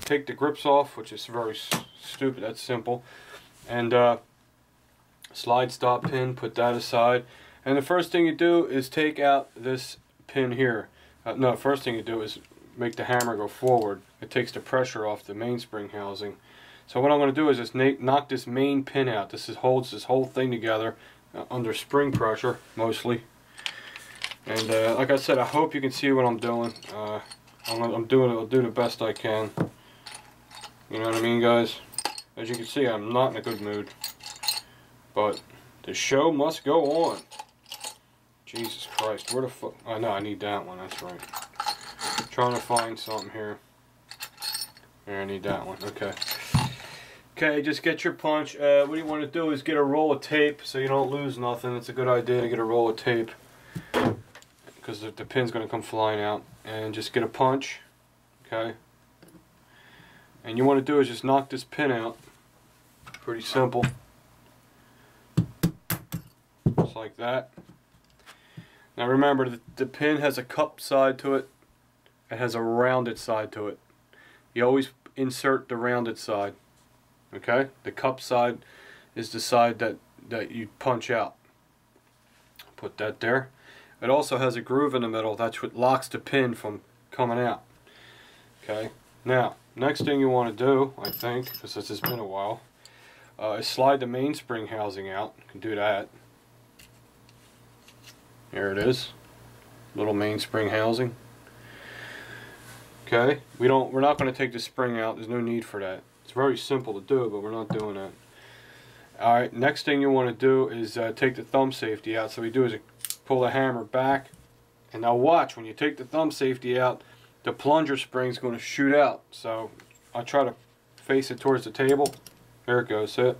take the grips off, which is very stupid. That's simple. And slide stop pin, put that aside. And the first thing you do is take out this pin here. No, first thing you do is make the hammer go forward. It takes the pressure off the mainspring housing. So what I'm going to do is just knock this main pin out. This holds this whole thing together under spring pressure, mostly. And like I said, I hope you can see what I'm doing. I'll do the best I can. You know what I mean, guys? As you can see, I'm not in a good mood. But the show must go on. Jesus Christ, where the fuck? Oh no, I need that one, that's right. I'm trying to find something here. There, I need that one, okay. Okay, just get your punch. What you want to do is get a roll of tape so you don't lose nothing. It's a good idea to get a roll of tape, because the pin's going to come flying out. And just get a punch, okay? And you want to do is just knock this pin out. Pretty simple. Just like that. Now remember, the pin has a cup side to it. It has a rounded side to it. You always insert the rounded side. Okay? The cup side is the side that you punch out. Put that there. It also has a groove in the middle. That's what locks the pin from coming out. Okay? Now, next thing you want to do, I think, because this has been a while, is slide the mainspring housing out. You can do that. There it is. Little mainspring housing. Okay? We're not going to take the spring out. There's no need for that. It's very simple to do, but we're not doing that. Alright, next thing you want to do is take the thumb safety out. So what we do is pull the hammer back, and now watch, when you take the thumb safety out, the plunger spring is going to shoot out. So I try to face it towards the table. There it goes, see it?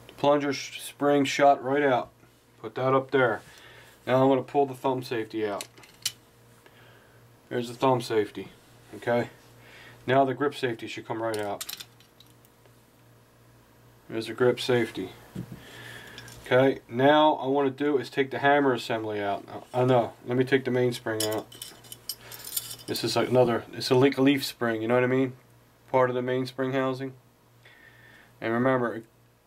The plunger spring shot right out. Put that up there. Now I'm going to pull the thumb safety out. There's the thumb safety. Okay? Now the grip safety should come right out. There's the grip safety. Okay, now I want to do is take the hammer assembly out. Oh no, let me take the mainspring out. This is it's a leaf spring, you know what I mean? Part of the mainspring housing. And remember,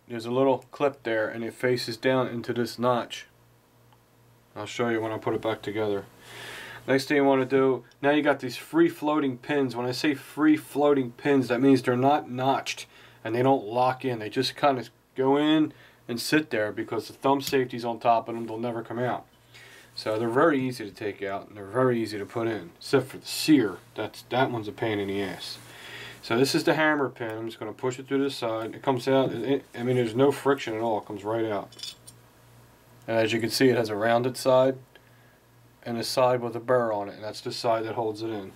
there's a little clip there and it faces down into this notch. I'll show you when I put it back together. Next thing you want to do, now you got these free floating pins. When I say free floating pins, that means they're not notched and they don't lock in. They just kind of go in and sit there because the thumb safety's on top of them. They'll never come out. So they're very easy to take out and they're very easy to put in, except for the sear. That one's a pain in the ass. So this is the hammer pin. I'm just going to push it through the side. It comes out. I mean, there's no friction at all. It comes right out. And as you can see, it has a rounded side and a side with a burr on it, and that's the side that holds it in.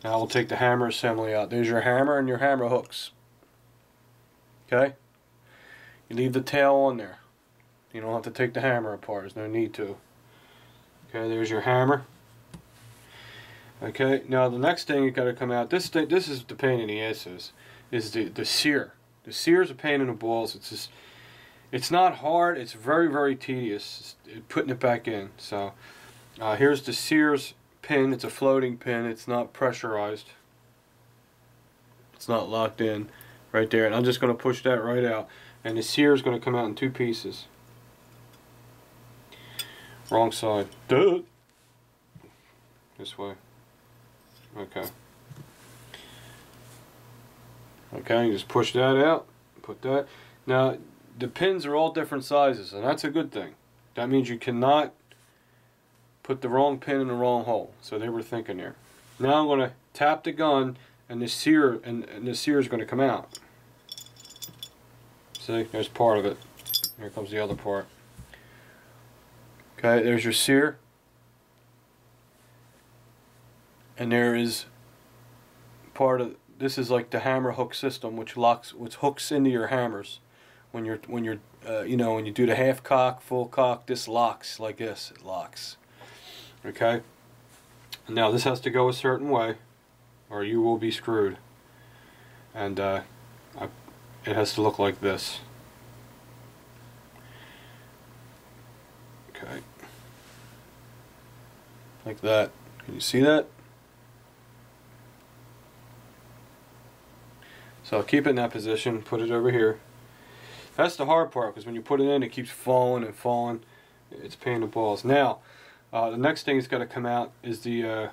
Now we'll take the hammer assembly out. There's your hammer and your hammer hooks. Okay? You leave the tail on there. You don't have to take the hammer apart. There's no need to. Okay, there's your hammer. Okay, now the next thing you got to come out. This is the pain in the ass is the sear. The sear is a pain in the balls. It's just, it's not hard. It's very, very tedious putting it back in. So here's the sears pin. It's a floating pin. It's not pressurized. It's not locked in right there. And I'm just going to push that right out. And the sear is going to come out in two pieces. Wrong side. Duh. This way. Okay. Okay, you just push that out. Put that. Now, the pins are all different sizes, and that's a good thing. That means you cannot put the wrong pin in the wrong hole. So they were thinking there. Now I'm going to tap the gun, and the sear is going to come out. See, there's part of it. Here comes the other part. Okay, there's your sear. And there is part of this is like the hammer hook system, which hooks into your hammers. When you know, when you do the half cock, full cock, this locks like this. It locks. Okay. And now this has to go a certain way, or you will be screwed. And it has to look like this. Okay. Like that. Can you see that? So I'll keep it in that position, put it over here. That's the hard part, because when you put it in, it keeps falling and falling. It's a pain in the balls. Now, the next thing that's got to come out is the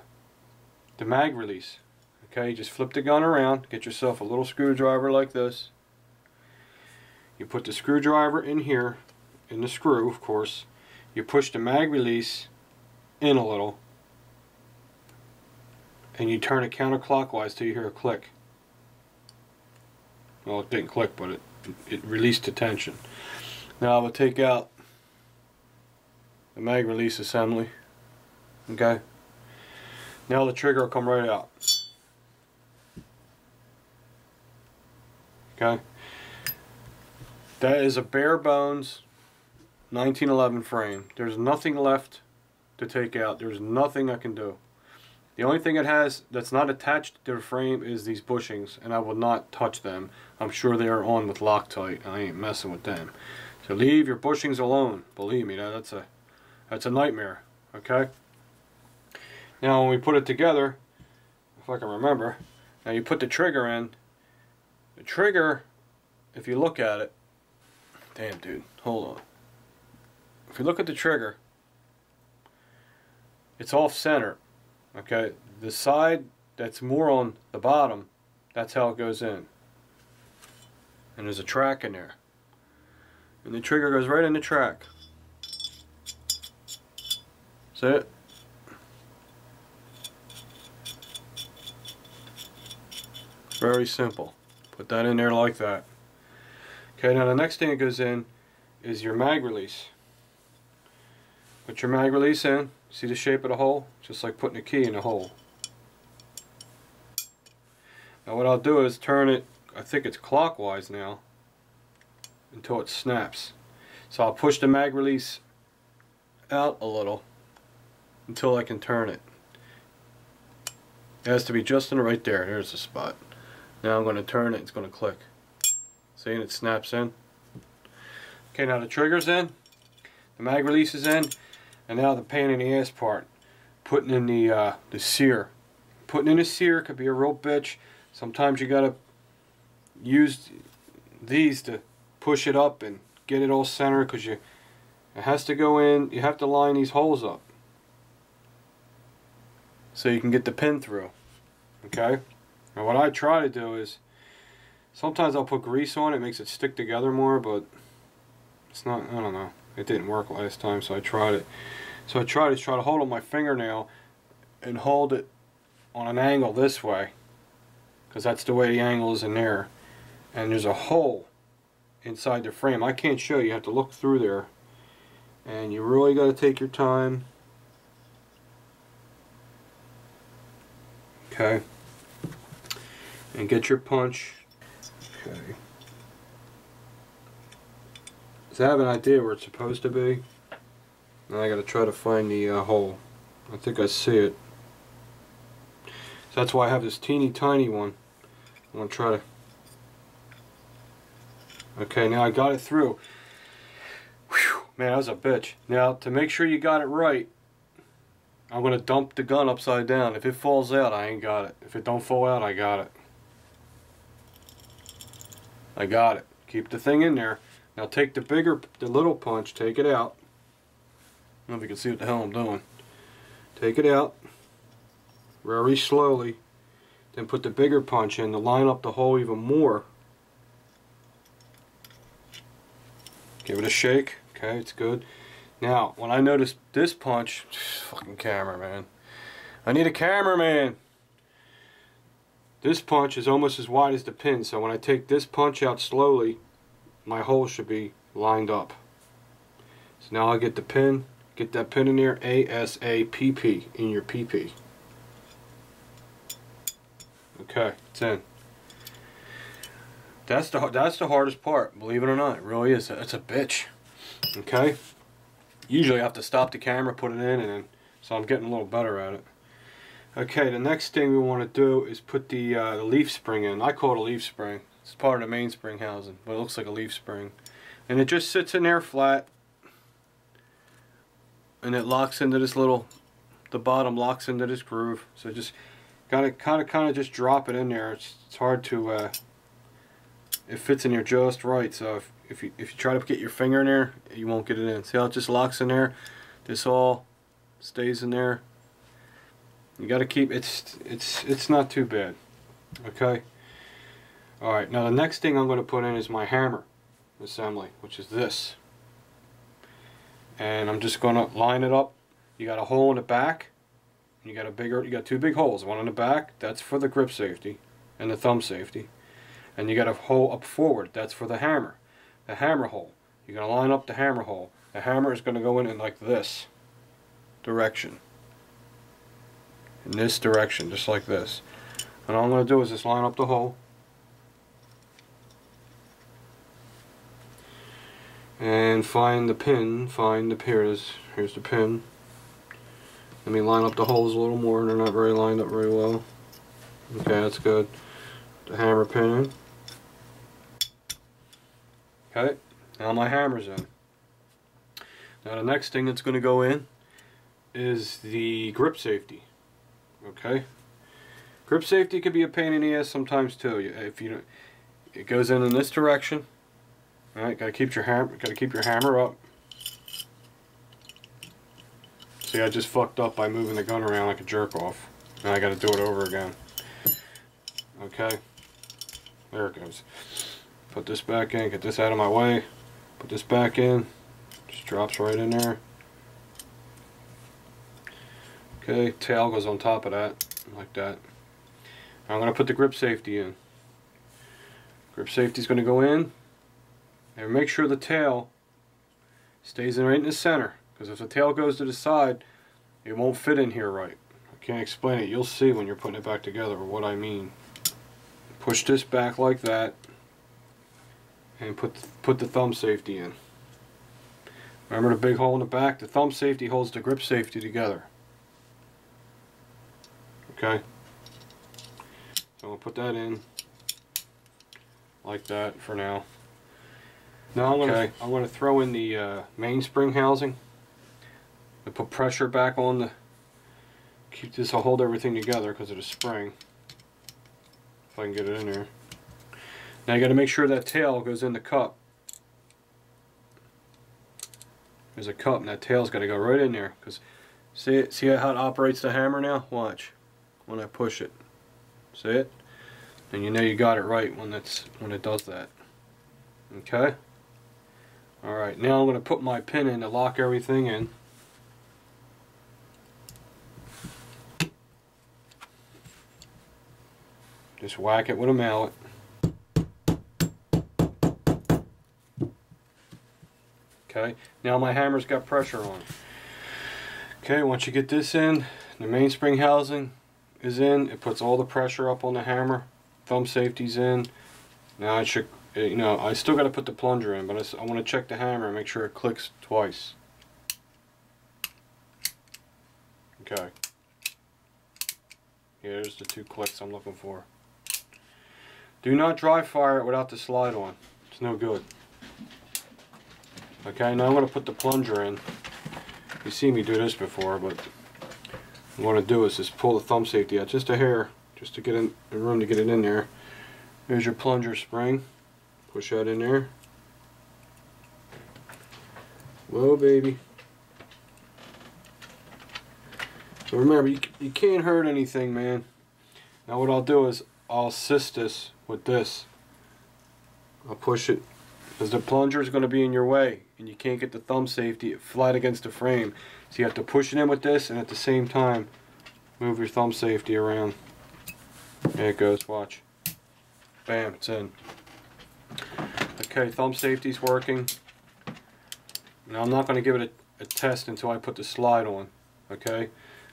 mag release. Okay, just flip the gun around, get yourself a little screwdriver like this. You put the screwdriver in here, in the screw, of course. You push the mag release in a little, and you turn it counterclockwise till you hear a click. Well, it didn't click, but it released the tension. Now I will take out the mag release assembly. Okay. Now the trigger will come right out. Okay. That is a bare bones 1911 frame. There's nothing left to take out. There's nothing I can do. The only thing it has that's not attached to the frame is these bushings, and I will not touch them. I'm sure they are on with Loctite. I ain't messing with them. So leave your bushings alone. Believe me, that's a nightmare. Okay. Now when we put it together, if I can remember, now you put the trigger in. The trigger, if you look at it, damn dude, hold on. If you look at the trigger, it's off center. Okay, the side that's more on the bottom, that's how it goes in. And there's a track in there. And the trigger goes right in the track. See it? Very simple. Put that in there like that. Okay, now the next thing that goes in is your mag release. Put your mag release in. See the shape of the hole? Just like putting a key in a hole. Now what I'll do is turn it, I think it's clockwise now, until it snaps. So I'll push the mag release out a little until I can turn it. It has to be just in right there. There's the spot. Now I'm going to turn it. It's going to click. See, and it snaps in. Okay, now the trigger's in. The mag release is in. And now the pain in the ass part. Putting in the sear. Putting in a sear could be a real bitch. Sometimes you got to use these to push it up and get it all centered, because it has to go in. You have to line these holes up so you can get the pin through. Okay? Now what I try to do is, sometimes I'll put grease on it, it makes it stick together more, but it's not, I don't know. It didn't work last time, so I tried it. So I try to hold on my fingernail and hold it on an angle this way, because that's the way the angle is in there. And there's a hole inside the frame. I can't show you, you have to look through there. And you really got to take your time. Okay. And get your punch. Okay. So I have an idea where it's supposed to be. Now I gotta try to find the hole. I think I see it. So that's why I have this teeny tiny one. I'm gonna try to. Okay, now I got it through. Whew, man, that was a bitch. Now to make sure you got it right, I'm gonna dump the gun upside down. If it falls out, I ain't got it. If it don't fall out, I got it. I got it. Keep the thing in there. Now take the little punch, take it out. I don't know if you can see what the hell I'm doing. Take it out very slowly. Then put the bigger punch in to line up the hole even more. Give it a shake. Okay, it's good. Now, when I notice this punch, fucking cameraman. I need a cameraman. This punch is almost as wide as the pin, so when I take this punch out slowly, my hole should be lined up. So now I get the pin, get that pin in there, ASAPP, in your PP. Okay, it's in. That's the hardest part, believe it or not. It really is. It's a bitch. Okay? Usually I have to stop the camera, put it in, and then, so I'm getting a little better at it. Okay, the next thing we want to do is put the leaf spring in. I call it a leaf spring. It's part of the mainspring housing, but it looks like a leaf spring. And it just sits in there flat, and it locks into this little, the bottom locks into this groove. So just gotta kind of just drop it in there. It's hard to it fits in here just right. So if you try to get your finger in there, you won't get it in. See how it just locks in there? This all stays in there. You got to keep it's not too bad. Okay. All right. Now the next thing I'm going to put in is my hammer assembly, which is this. And I'm just going to line it up. You got a hole in the back. You got two big holes. One in the back, that's for the grip safety and the thumb safety. And you got a hole up forward, that's for the hammer hole. You're going to line up the hammer hole. The hammer is going to go in like this direction. In this direction, just like this. And all I'm going to do is just line up the hole. And find the pin, here's the pin. Let me line up the holes a little more, they're not very lined up very well. Okay, that's good. The hammer pin in. Okay, now my hammer's in. Now the next thing that's going to go in is the grip safety. Okay, grip safety could be a pain in the ass sometimes too. It goes in this direction. All right, gotta keep your hammer up. See, I just fucked up by moving the gun around like a jerk off. Now I gotta do it over again. Okay, there it goes. Put this back in, get this out of my way. Put this back in, just drops right in there. Okay, tail goes on top of that, like that. Now I'm gonna put the grip safety in. Grip safety is gonna go in. And make sure the tail stays in right in the center, because if the tail goes to the side, it won't fit in here right. I can't explain it. You'll see when you're putting it back together what I mean. Push this back like that, and put the thumb safety in. Remember the big hole in the back? The thumb safety holds the grip safety together. Okay? So I'm going to put that in like that for now. Now I'm going to throw in the mainspring housing and put pressure back on the, keep this, will hold everything together because of the spring. If I can get it in there. Now you got to make sure that tail goes in the cup. There's a cup and that tail's got to go right in there, because see how it operates the hammer now? Watch when I push it. See it? And you know you got it right when it does that. Okay? Alright, now I'm going to put my pin in to lock everything in. Just whack it with a mallet. Okay, now my hammer's got pressure on it. Okay, once you get this in, the mainspring housing is in, it puts all the pressure up on the hammer. Thumb safety's in. Now I should, I still got to put the plunger in, but I want to check the hammer and make sure it clicks twice. Okay. Here's the 2 clicks I'm looking for. Do not dry fire it without the slide on. It's no good. Okay, now I'm going to put the plunger in. You've seen me do this before, but what I'm going to do is just pull the thumb safety out just a hair, just to get in room to get it in there. There's your plunger spring. Push that in there. Whoa, baby. So remember, you can't hurt anything, man. Now what I'll do is I'll assist this with this. I'll push it, because the plunger is going to be in your way, and you can't get the thumb safety flat against the frame. So you have to push it in with this, and at the same time, move your thumb safety around. There it goes, watch. Bam, it's in. Okay, thumb safety's working. Now I'm not going to give it a test until I put the slide on. Okay?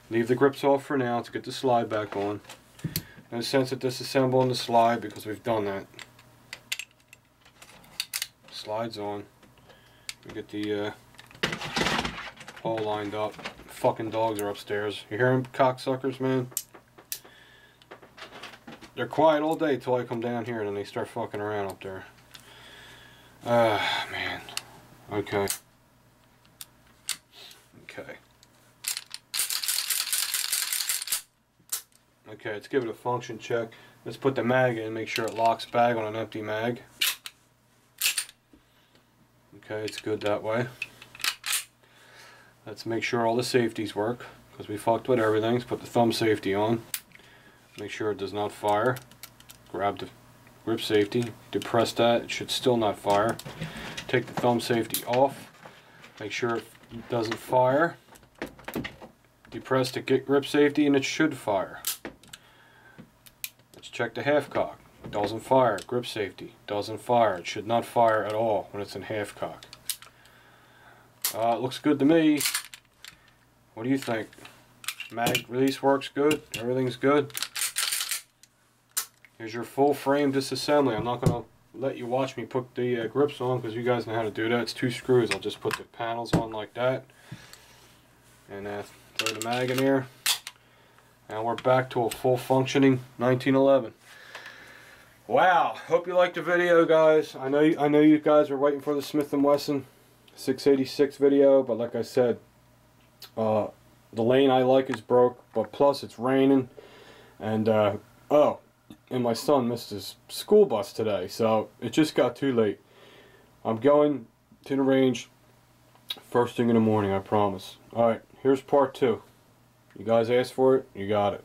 Leave the grips off for now to get the slide back on. No sense of disassembling the slide because we've done that. Slide's on. We get the hole lined up. Fucking dogs are upstairs. You hear them, cocksuckers, man? They're quiet all day till I come down here and then they start fucking around up there. Man. Okay. Okay. Okay, let's give it a function check. Let's put the mag in, make sure it locks bag on an empty mag. Okay, it's good that way. Let's make sure all the safeties work, because we fucked with everything. Let's put the thumb safety on. Make sure it does not fire. Grab the grip safety, depress that, it should still not fire. Take the thumb safety off. Make sure it doesn't fire. Depress the grip safety and it should fire. Let's check the half cock. Doesn't fire. Grip safety doesn't fire. It should not fire at all when it's in half cock. It looks good to me. What do you think? Mag release works good. Everything's good. Here's your full frame disassembly. I'm not going to let you watch me put the grips on because you guys know how to do that. It's 2 screws. I'll just put the panels on like that. And throw the mag in here. And we're back to a full functioning 1911. Wow, hope you liked the video, guys. I know you guys are waiting for the Smith & Wesson 686 video, but like I said, the lane I like is broke, but plus it's raining, and oh, and my son missed his school bus today, so it just got too late. I'm going to the range first thing in the morning, I promise. Alright, here's part 2. You guys asked for it, you got it.